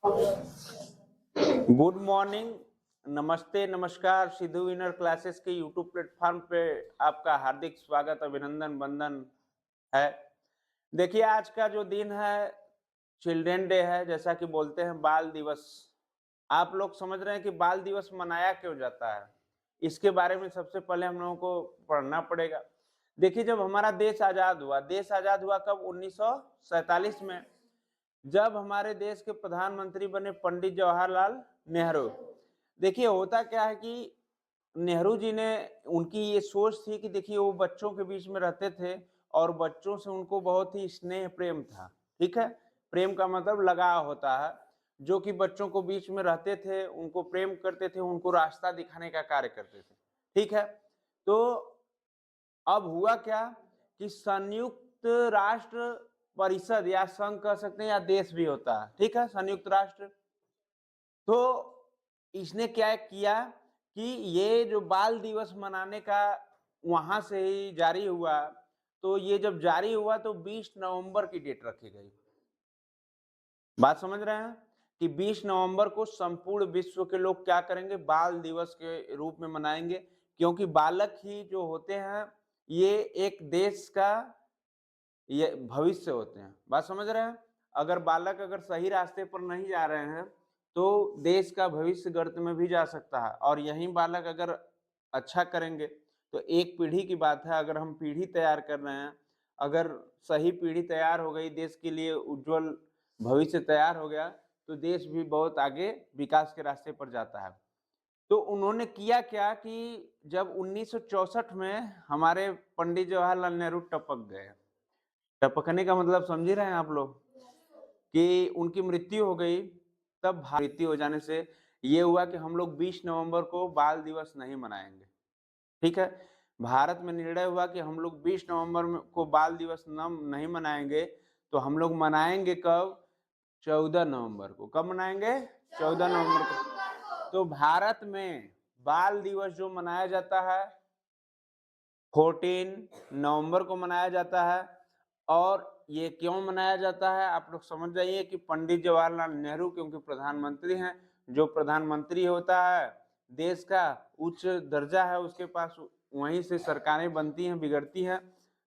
Good morning, नमस्ते, नमस्कार। Sidhu winner classes के यूट्यूब प्लेटफॉर्म पे आपका हार्दिक स्वागत, अभिनंदन, वंदन है। देखिए, आज का जो दिन है चिल्ड्रन डे है, जैसा कि बोलते हैं बाल दिवस। आप लोग समझ रहे हैं कि बाल दिवस मनाया क्यों जाता है? इसके बारे में सबसे पहले हम लोगों को पढ़ना पड़ेगा। देखिए, जब हमारा देश आजाद हुआ कब? 1947 में, जब हमारे देश के प्रधानमंत्री बने पंडित जवाहरलाल नेहरू। देखिए, होता क्या है कि नेहरू जी ने, उनकी ये सोच थी कि देखिए वो बच्चों के बीच में रहते थे और बच्चों से उनको बहुत ही स्नेह प्रेम था। ठीक है? प्रेम का मतलब लगाव होता है, जो कि बच्चों को बीच में रहते थे, उनको प्रेम करते थे, उनको रास्ता दिखाने का कार्य करते थे। ठीक है? तो अब हुआ क्या कि संयुक्त राष्ट्र परिषद या संघ कह सकते हैं या देश भी होता है, ठीक है, संयुक्त राष्ट्र। तो इसने क्या किया कि ये जो बाल दिवस मनाने का वहां से ही जारी हुआ। तो ये जब जारी हुआ तो 20 नवंबर की डेट रखी गई। बात समझ रहे हैं कि 20 नवंबर को संपूर्ण विश्व के लोग क्या करेंगे? बाल दिवस के रूप में मनाएंगे, क्योंकि बालक ही जो होते हैं ये एक देश का ये भविष्य होते हैं। बात समझ रहे हैं? अगर बालक अगर सही रास्ते पर नहीं जा रहे हैं तो देश का भविष्य गर्त में भी जा सकता है। और यही बालक अगर अच्छा करेंगे तो एक पीढ़ी की बात है। अगर हम पीढ़ी तैयार कर रहे हैं, अगर सही पीढ़ी तैयार हो गई, देश के लिए उज्जवल भविष्य तैयार हो गया, तो देश भी बहुत आगे विकास के रास्ते पर जाता है। तो उन्होंने किया क्या कि जब 1964 में हमारे पंडित जवाहरलाल नेहरू टपक गए। टपकने का मतलब समझ ही रहे हैं आप लोग कि उनकी मृत्यु हो गई। तब मृत्यु हो जाने से ये हुआ कि हम लोग 20 नवंबर को बाल दिवस नहीं मनाएंगे। ठीक है? भारत में निर्णय हुआ कि हम लोग 20 नवंबर को बाल दिवस नहीं मनाएंगे। तो हम लोग मनाएंगे कब? 14 नवंबर को। कब मनाएंगे? 14 नवंबर को। तो भारत में बाल दिवस जो मनाया जाता है 14 नवंबर को मनाया जाता है। और ये क्यों मनाया जाता है आप लोग समझ जाइए कि पंडित जवाहरलाल नेहरू क्योंकि प्रधानमंत्री हैं। जो प्रधानमंत्री होता है देश का, उच्च दर्जा है उसके पास, वहीं से सरकारें बनती हैं, बिगड़ती हैं।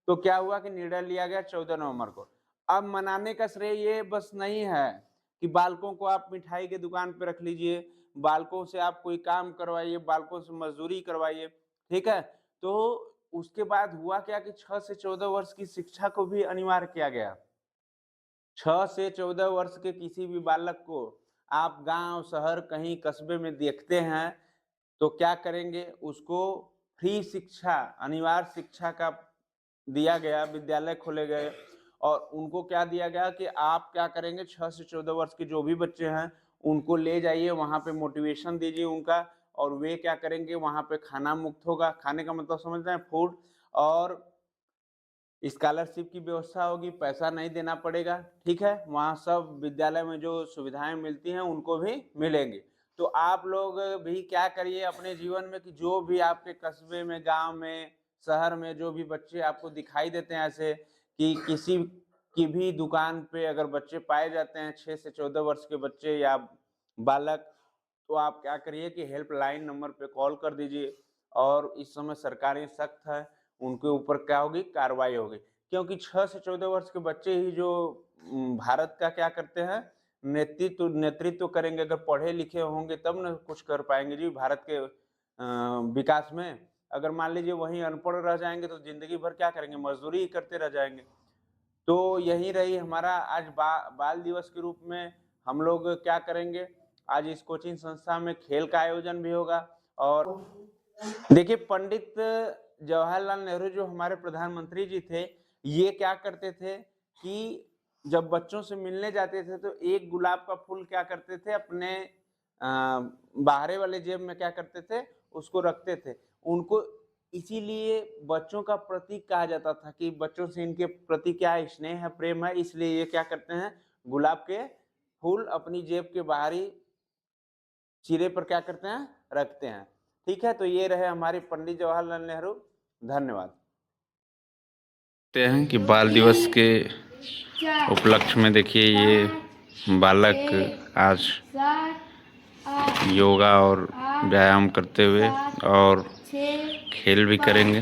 तो क्या हुआ कि निर्णय लिया गया 14 नवंबर को। अब मनाने का श्रेय ये बस नहीं है कि बालकों को आप मिठाई की दुकान पे रख लीजिए, बालकों से आप कोई काम करवाइए, बालकों से मजदूरी करवाइए। ठीक है? तो उसके बाद हुआ क्या कि 6 से 14 वर्ष की शिक्षा को भी अनिवार्य किया गया। 6 से 14 वर्ष के किसी भी बालक को आप गांव, शहर, कहीं कस्बे में देखते हैं तो क्या करेंगे? उसको फ्री शिक्षा, अनिवार्य शिक्षा का दिया गया, विद्यालय खोले गए। और उनको क्या दिया गया कि आप क्या करेंगे? 6 से 14 वर्ष के जो भी बच्चे हैं उनको ले जाइए, वहां पे मोटिवेशन दीजिए उनका। और वे क्या करेंगे? वहां पे खाना मुक्त होगा। खाने का मतलब समझ रहे हैं? फूड। और स्कॉलरशिप की व्यवस्था होगी, पैसा नहीं देना पड़ेगा। ठीक है? वहाँ सब विद्यालय में जो सुविधाएं मिलती हैं उनको भी मिलेंगी। तो आप लोग भी क्या करिए अपने जीवन में कि जो भी आपके कस्बे में, गांव में, शहर में जो भी बच्चे आपको दिखाई देते हैं ऐसे कि किसी की भी दुकान पे अगर बच्चे पाए जाते हैं 6 से 14 वर्ष के बच्चे या बालक, तो आप क्या करिए कि हेल्पलाइन नंबर पे कॉल कर दीजिए। और इस समय सरकारें सख्त है, उनके ऊपर क्या होगी? कार्रवाई होगी। क्योंकि 6 से 14 वर्ष के बच्चे ही जो भारत का क्या करते हैं? नेतृत्व करेंगे। अगर पढ़े लिखे होंगे तब ना कुछ कर पाएंगे जी भारत के विकास में। अगर मान लीजिए वहीं अनपढ़ रह जाएंगे तो जिंदगी भर क्या करेंगे? मजदूरी ही करते रह जाएंगे। तो यही रही हमारा आज बाल दिवस के रूप में हम लोग क्या करेंगे? आज इस कोचिंग संस्था में खेल का आयोजन भी होगा। और देखिए, पंडित जवाहरलाल नेहरू जो हमारे प्रधानमंत्री जी थे, ये क्या करते थे कि जब बच्चों से मिलने जाते थे तो एक गुलाब का फूल क्या करते थे? अपने बाहरे वाले जेब में क्या करते थे? उसको रखते थे। उनको इसीलिए बच्चों का प्रतीक कहा जाता था कि बच्चों से इनके प्रति क्या स्नेह है, प्रेम है, इसलिए ये क्या करते हैं? गुलाब के फूल अपनी जेब के बाहरी सिरे पर क्या करते हैं? रखते हैं। ठीक है? तो ये रहे हमारे पंडित जवाहरलाल नेहरू। धन्यवाद। हैं कि बाल दिवस के उपलक्ष्य में देखिए ये बालक आज योगा और व्यायाम करते हुए और खेल भी करेंगे।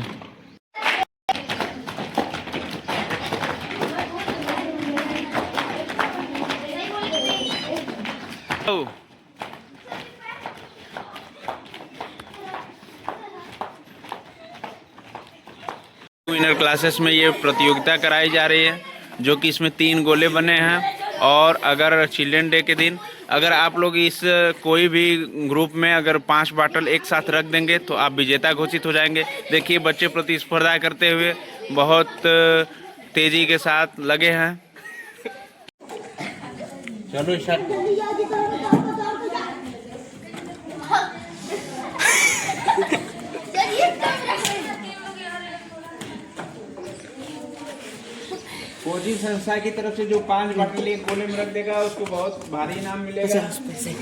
विनर क्लासेस में ये प्रतियोगिता कराई जा रही है, जो कि इसमें 3 गोले बने हैं। और अगर चिल्ड्रन डे के दिन अगर आप लोग इस कोई भी ग्रुप में अगर 5 बॉटल एक साथ रख देंगे तो आप विजेता घोषित हो जाएंगे। देखिए बच्चे प्रतिस्पर्धा करते हुए बहुत तेजी के साथ लगे हैं। चलो कोचिंग संस्था की तरफ से जो 5 बॉटल एक गोले में रख देगा उसको बहुत भारी इनाम मिलेगा।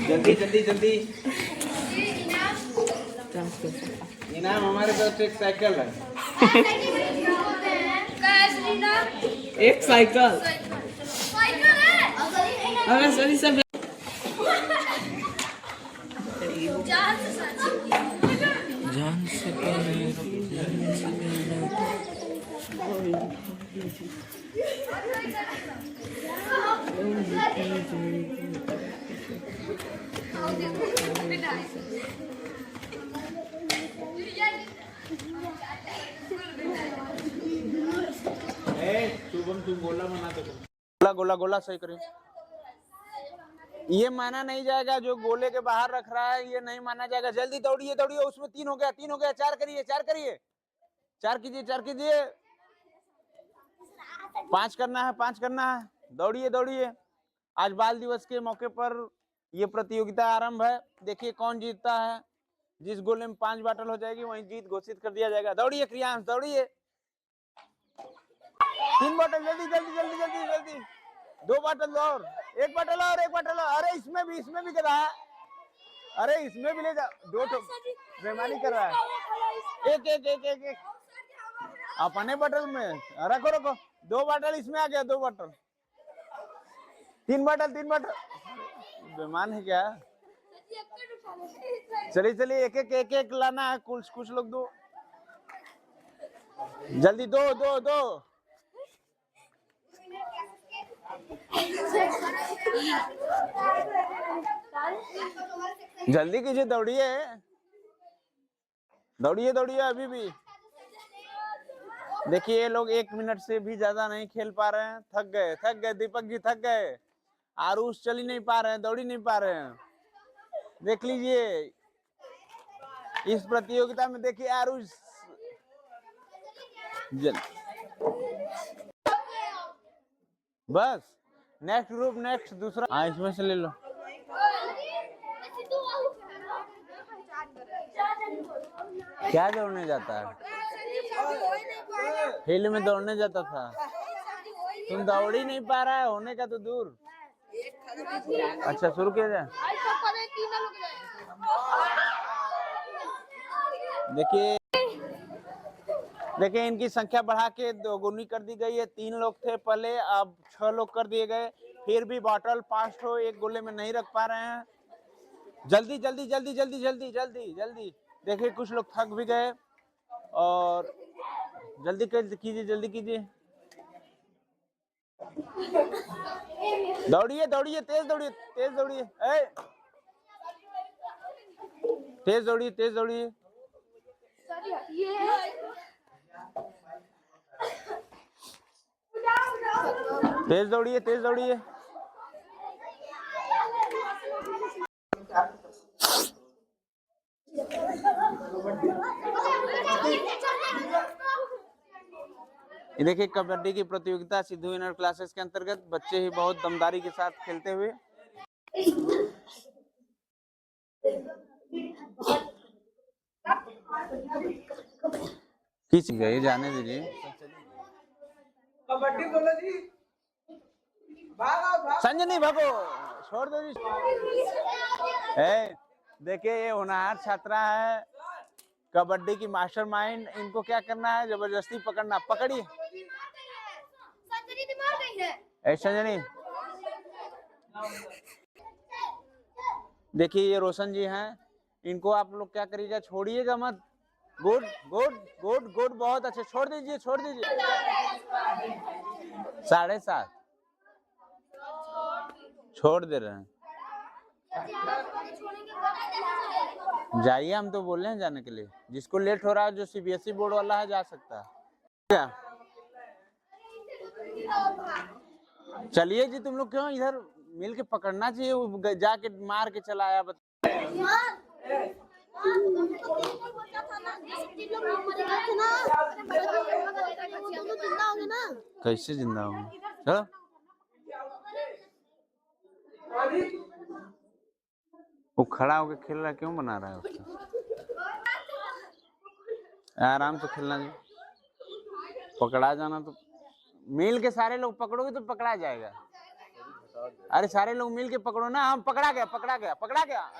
जल्दी जल्दी जल्दी इनाम हमारे तरफ से एक साइकिल है। एक साइकिल अरे सभी सब जान से शुभम तुम गोला बना दो। गोला गोला गोला सही करिए। ये माना नहीं जाएगा, जो गोले के बाहर रख रहा है ये नहीं माना जाएगा। जल्दी दौड़िए दौड़िए, उसमें 3 हो गया 3 हो गया। 4 करिए 4 करिए 4 कीजिए 4 कीजिए। 5 करना है 5 करना है। दौड़िए दौड़िए। आज बाल दिवस के मौके पर ये प्रतियोगिता आरंभ है। देखिए कौन जीतता है। जिस गोले में 5 बॉटल हो जाएगी वहीं जीत घोषित कर दिया जाएगा। दौड़िए क्रियांश दौड़िए। 3 बॉटल जल्दी जल्दी जल्दी जल्दी जल्दी। 2 बॉटल और 1 बॉटल और 1 बॉटल और। अरे इसमें भी कर रहा है। अरे इसमें भी ले जा। 2 बेईमानी कर रहा है। एक एक एक एक एक अपने बॉटल में रखो रखो। 2 बॉटल इसमें आ गया। 2 बॉटल 3 बॉटल 3 बॉटल। बेईमान है क्या। चलिए चलिए एक एक एक एक लाना है। कुछ लोग दो जल्दी। 2 2 2 जल्दी कीजिए। दौड़िए दौड़िए दौड़िए अभी भी। देखिए ये लोग 1 मिनट से भी ज्यादा नहीं खेल पा रहे हैं। थक गए दीपक जी थक गए। आरुष चल ही नहीं पा रहे हैं, दौड़ ही नहीं पा रहे हैं। देख लीजिए इस प्रतियोगिता में देखिए आरुष बस नेक्स्ट ग्रुप नेक्स्ट दूसरा। हाँ इसमें से ले लो। क्या दौड़ने जाता है। फील्ड में दौड़ने जाता था। तुम दौड़ ही नहीं पा रहा है, होने का तो दूर। अच्छा शुरू किया जाए। देखिए इनकी संख्या बढ़ा के 2 कर दी गई है। 3 लोग थे पहले, अब 6 लोग कर दिए गए। फिर भी बॉटल 5 ठो एक गोले में नहीं रख पा रहे हैं। जल्दी जल्दी जल्दी जल्दी जल्दी जल्दी जल्दी। देखिए कुछ लोग थक भी गए और जल्दी कीजिए जल्दी कीजिए। दौड़िए दौड़िए तेज दौड़िए तेज दौड़िए। तेज दौड़िए तेज दौड़िए। तेज दौड़िए तेज दौड़िए। ये देखिए कबड्डी की प्रतियोगिता सिद्धू विनर क्लासेस के अंतर्गत बच्चे ही बहुत दमदारी के साथ खेलते हुए। खींच गए जाने दीजिए। कबड्डी बोलो जी। संजनी भागो छोड़ दो जी। देखिए ये होनहार छात्रा है, कबड्डी की मास्टरमाइंड। इनको क्या करना है, जबरदस्ती पकड़ना। पकड़िए संजनी। देखिए ये रोशन जी हैं, इनको आप लोग क्या करिएगा, छोड़िएगा मत। गुड गुड गुड गुड, बहुत अच्छे, छोड़ दीजिए छोड़ दीजिए। 7:30 छोड़ दे रहे हैं। जाइए, हम तो बोल रहे हैं जाने के लिए। जिसको लेट हो रहा है, जो सीबीएसई बोर्ड वाला है, जा सकता है क्या? चलिए जी, तुम लोग क्यों इधर मिल के पकड़ना चाहिए, वो जाके मार के चला आया। कैसे जिंदा होंगे? चलो वो खड़ा होकर खेल रहा है, क्यों बना रहा है उसको? आराम से खेलना जी। पकड़ा जाना तो मिल के सारे लोग पकड़ोगे तो पकड़ा जाएगा। अरे सारे लोग मिल के पकड़ो ना। हम पकड़ा गया पकड़ा गया पकड़ा गया।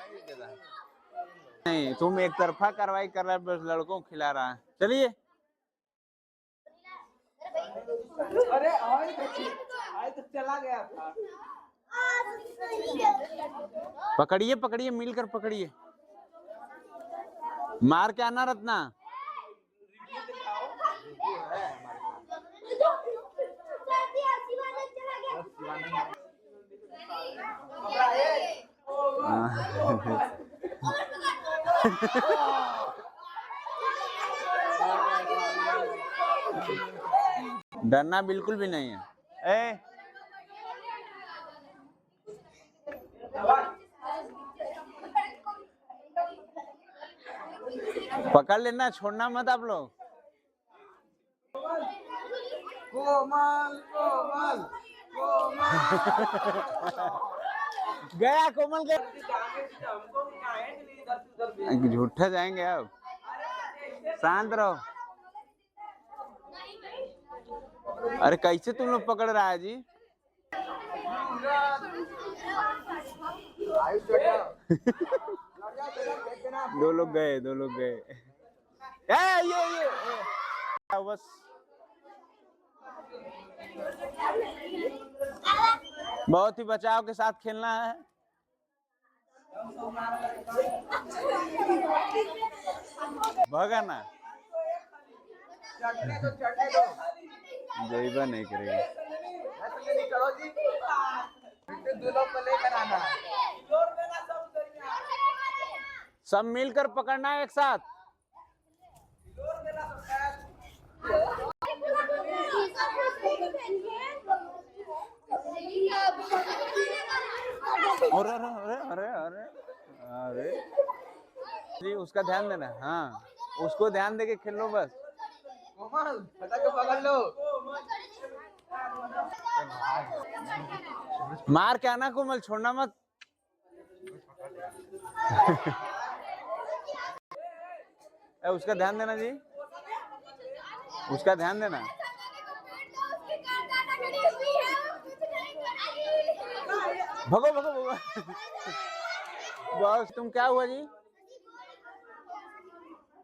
नहीं, तुम एक तरफा कार्रवाई कर रहा है, बस लड़कों को खिला रहा है। चलिए अरे आज तो चला गया था। पकड़िए पकड़िए, मिलकर पकड़िए, मार के आना रत्ना। डरना बिल्कुल भी नहीं है। ए पकड़ लेना, छोड़ना मत आप लोग। कोमल कोमल गया कोमल गया। झूठा जाएंगे अब, शांत रहो। अरे कैसे तुम लोग पकड़ रहा है जी? दो लोग गए ये बस। बहुत ही बचाव के साथ खेलना है। भगा ना, जईबा नहीं करेगा। सब मिलकर पकड़ना है एक साथ। अरे अरे अरे अरे अरे जी, उसका ध्यान देना। हाँ, उसको ध्यान देके खेल लो बस। कोमल फटा के पकड़ लो। मार के आना कोमल, छोड़ना मत। उसका ध्यान देना जी, उसका ध्यान देना। भगो भगो भगो। बस तुम क्या हुआ जी?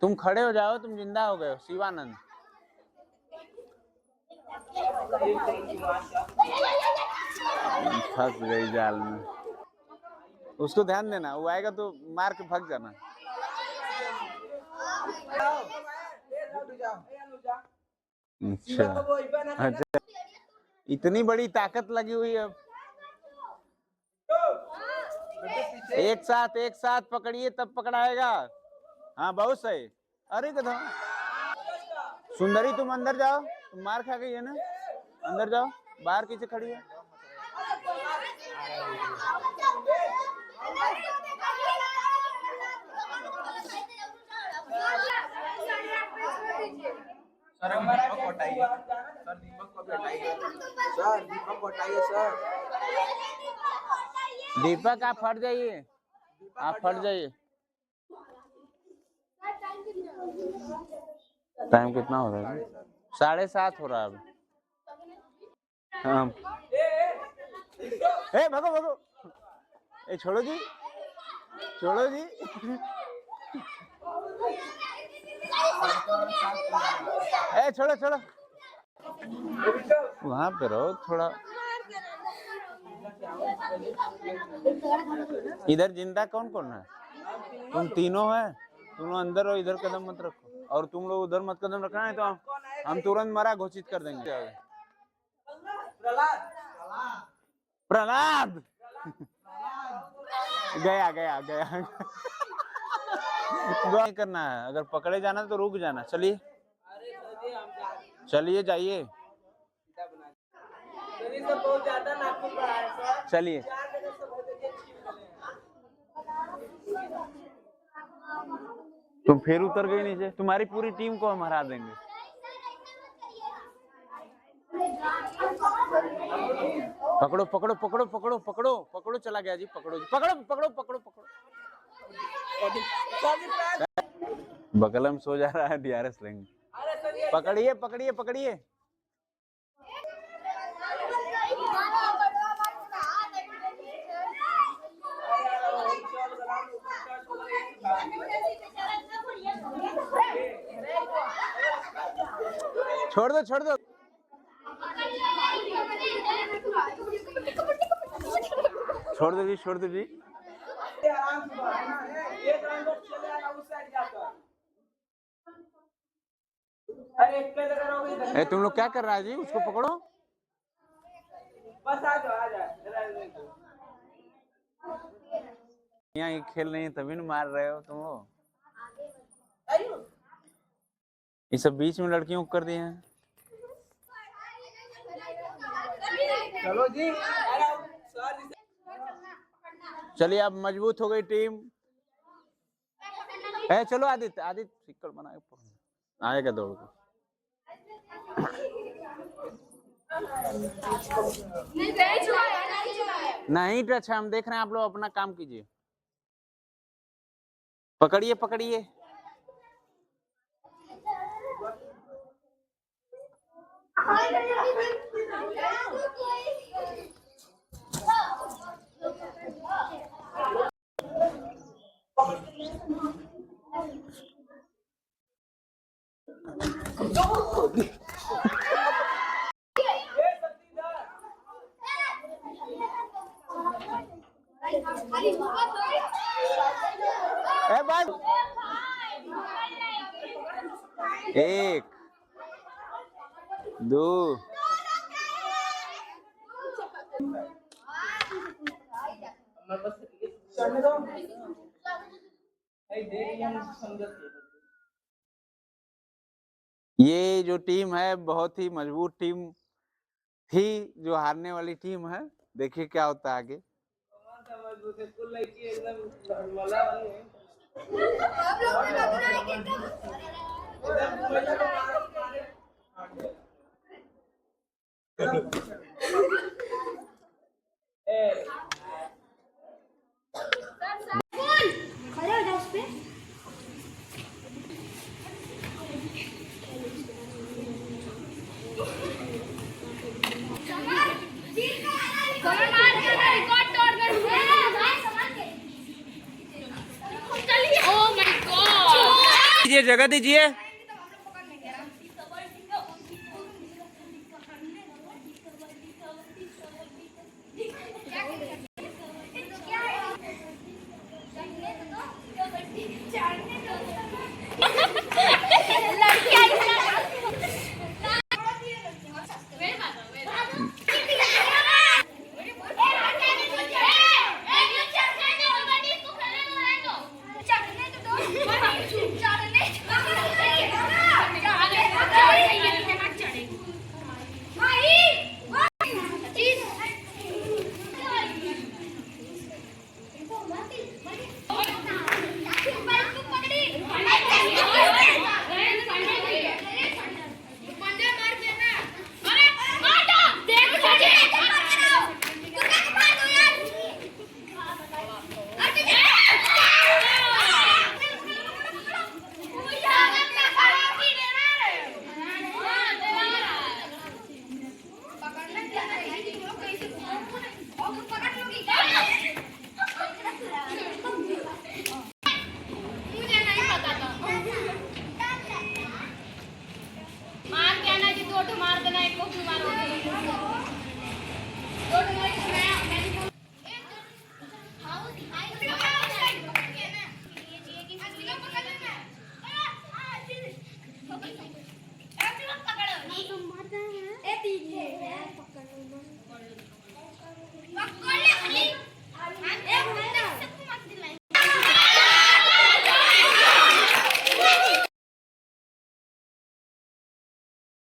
तुम खड़े हो जाओ, तुम जिंदा हो गए हो। शिवानंद फंस गई जाल में। उसको ध्यान देना, वो आएगा तो मार के भाग जाना। अच्छा, इतनी बड़ी ताकत लगी हुई है। एक साथ पकड़िए तब पकड़ाएगा। हाँ बहुत सही। अरे कदम सुंदरी, तुम अंदर जाओ, तुम मार खा गई है ना, अंदर जाओ। बाहर किसे खड़ी है? सर दीपक को हटाइए, सर दीपक को हटाइए, सर दीपक को हटाइए सर। दीपक आप फट जाइए, आप फट जाइए। टाइम कितना हो रहा है? 7:30 हो रहा है अब। हाँ ए भगो भगो, ए छोड़ो जी, छोड़ो जी। ए छोड़ो छोड़ो, वहां पे रहो थोड़ा। इधर जिंदा कौन कौन है? तुम तीनों है, तुम अंदर हो, इधर कदम मत रखो, और तुम लोग उधर मत कदम रखना है तो हम तुरंत मरा घोषित कर देंगे। प्रहलाद गया गया गया। नहीं करना है, अगर पकड़े जाना तो रुक जाना। चलिए चलिए जाइए, चलिए। तुम फिर उतर गए नीचे, तुम्हारी पूरी टीम को हम हरा देंगे। पकड़ो पकड़ो पकड़ो पकड़ो पकड़ो पकड़ो, चला गया जी, पकड़ो जी, पकड़ो पकड़ो पकड़ो पकड़ो। बगल में सो जा रहा है, डीआरएस लेंगे। पकड़िए पकड़िए पकड़िए। छोड़ दो छोड़ दो। छोड़ दो जी, छोड़ दो जी। ए, तुम लोग क्या कर रहा है जी? उसको पकड़ो। बस आ जाओ। यहाँ खेल नहीं है तभी न मार रहे हो तुम लोग। ये सब बीच में लड़कियों को कर दिए हैं। चलो जी, चलिए अब मजबूत हो गई टीम। ए चलो आदित्य, आदित्य सिक्कर बना के आएगा दौड़ को। नहीं टच, हम देख रहे हैं, आप लोग अपना काम कीजिए। पकड़िए पकड़िए। एक दो ये जो टीम है बहुत ही मजबूत टीम थी, जो हारने वाली टीम है। देखिए क्या होता है आगे। जगह दीजिए।